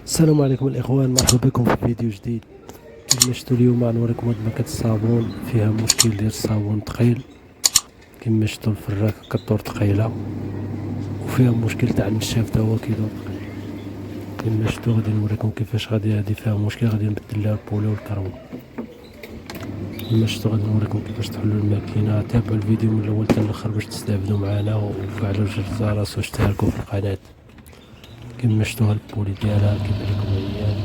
السلام عليكم الاخوان، مرحبا بكم في فيديو جديد. كما شفتوا اليوم غنوريكم هاد ماكينة الصابون فيها مشكل ديال الصابون ثقيل. كما شفتوا الفراكه كدور ثقيله وفيها مشكل تاع النشاف تا هو كيدور ثقيل. كما شفتوا غادي نوريكم كيفاش غادي هادي فيها مشكل، غادي نبدل لها البولي والكربون. كما شفتوا غادي نوريكم كيفاش تحلوا الماكينه. تابعوا الفيديو من الاول حتى الاخر باش تستافدوا معنا، وفعلوا الجرس واشتركوا في القناه. كما شفتوا هاد البولي ديالها كيبان لكم عيان،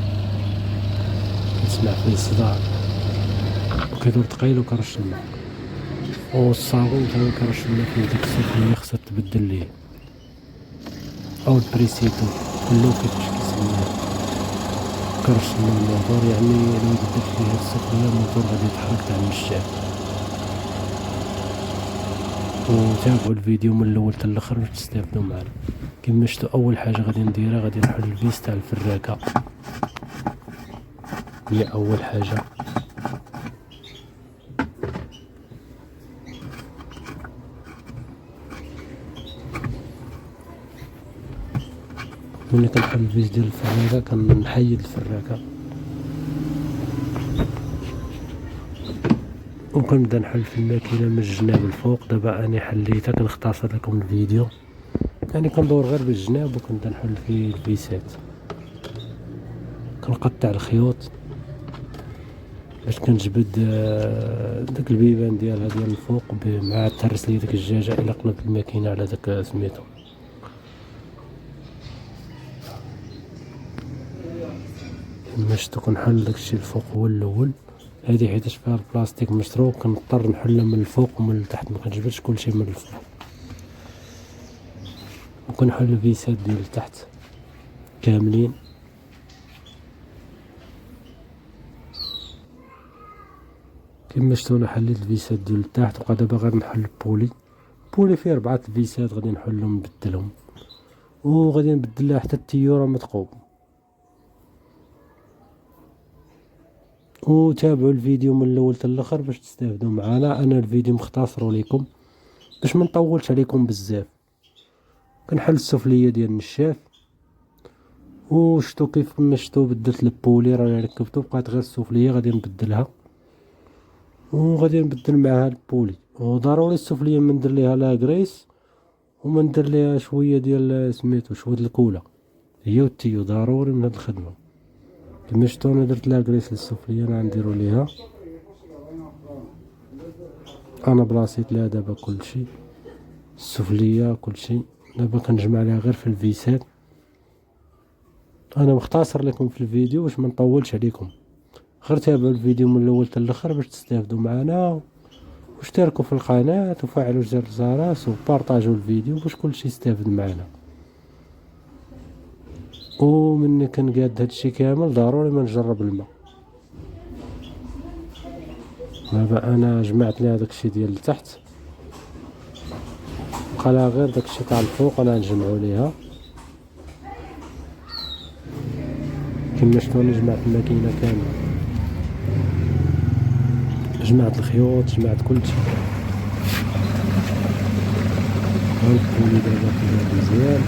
كتسمع فيه الصداع وكيدور ثقيل وكرش الماء، والصابون تا هو كرش الماء فيه ديك السخونية خصها تبدل ليه، او البريسيتو كله كيفاش كيسميه. كرش الماء الموتور، يعني لو بدلت فيه هاد السخونية الموتور غادي يتحرك تاع النشاف. وتابعوا الفيديو من الاول حتى الاخر باش تستافدوا معنا. كما شفتوا اول حاجه غادي نديرها غادي نحل الفيس تاع الفراكه، هي اول حاجه. ملي كنحل الفيس ديال الفراكه كنحيد الفراكه وكنبدا نحل في الماكينه من الجناب الفوق. دابا انا حليتها، كنختصر لكم الفيديو، يعني كندور غير بالجناب وكنبدا نحل في الفيسات. كنقطع الخيوط باش كنجبد داك البيبان ديالها ديال الفوق مع تهرس لي ديك الجاجه الى قلبت الماكينه على داك سميتو. كما شفتو كنحل داكشي الفوق هو الاول، هادي حيتاش فيها البلاستيك مشروب كنضطر نحلها من الفوق ومن التحت، ما كنجبدش كلشي من الفوق. وكنحل الفيسات ديال التحت كاملين. كما شفتوا انا حليت الفيسات ديال التحت، وبقى دابا غير نحل البولي فيه 4 فيسات غادي نحلهم نبدلهم، وغادي نبدل لها حتى التيوره مثقوب. وتابعوا الفيديو من الاول حتى الاخر باش تستافدوا معنا. انا الفيديو مختصر لكم باش ما نطولش عليكم بزاف. كنحل السفليه ديال النشاف، وشتو كيف ما شتو بدلت البولي راه ركبتو، بقات غير السفليه غادي نبدلها، وغادي نبدل معاها البولي. وضروري السفليه ما ندير ليها لا كريس وما ندير ليها شويه ديال سميتو شويه الكولا، هي والتيو ضروري من هاد الخدمه. كما شفتوا انا درت لها كريس للسفليه، انا غنديرو ليها، انا بلاصيت لها دابا كلشي السفليه كلشي. دابا كنجمع لها غير في الفيسات. انا مختصر لكم في الفيديو باش ما نطولش عليكم، غير تابعوا الفيديو من الاول حتى الاخر باش تستافدوا معنا، واشتركوا في القناه وفعلوا زر الجرس وبارطاجوا الفيديو باش كلشي يستافد معنا. ومني كنقاد هادشي كامل ضروري ما نجرب الماء. دابا انا جمعت لها داكشي ديال التحت، بقى لها غير داكشي تاع الفوق انا نجمعو ليها. كما شفتوا انا جمعت الماكينه كامله، جمعت الخيوط جمعت كلشي. البولي دابا كيبان مزيان،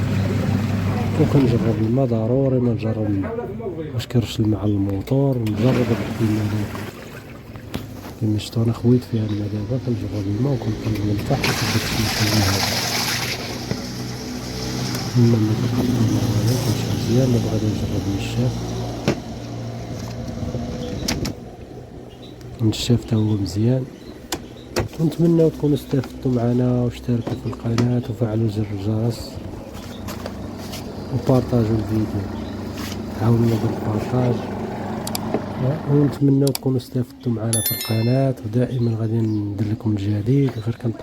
وكنجرب الماء ضروري ما نجرب الماء واش كيرش الماء على الموتور، ونجرب الماء. كما شفتوا انا خويت فيها الماء، دابا كنجرب الماء وكنقلب من تحت وكنبدا نحل هذا الماء اللي كنحط الماء هذا كيمشي مزيان. دابا غادي نجرب النشاف تا هو مزيان. ونتمنى تكونوا استفدتوا معنا، واشتركوا في القناة وفعلوا زر الجرس وبارطاجوا الفيديو، عاونوا بالبارطاج. ونتمنى تكونوا استفدتوا معنا في القناة، ودائما غادي ندير لكم الجديد غير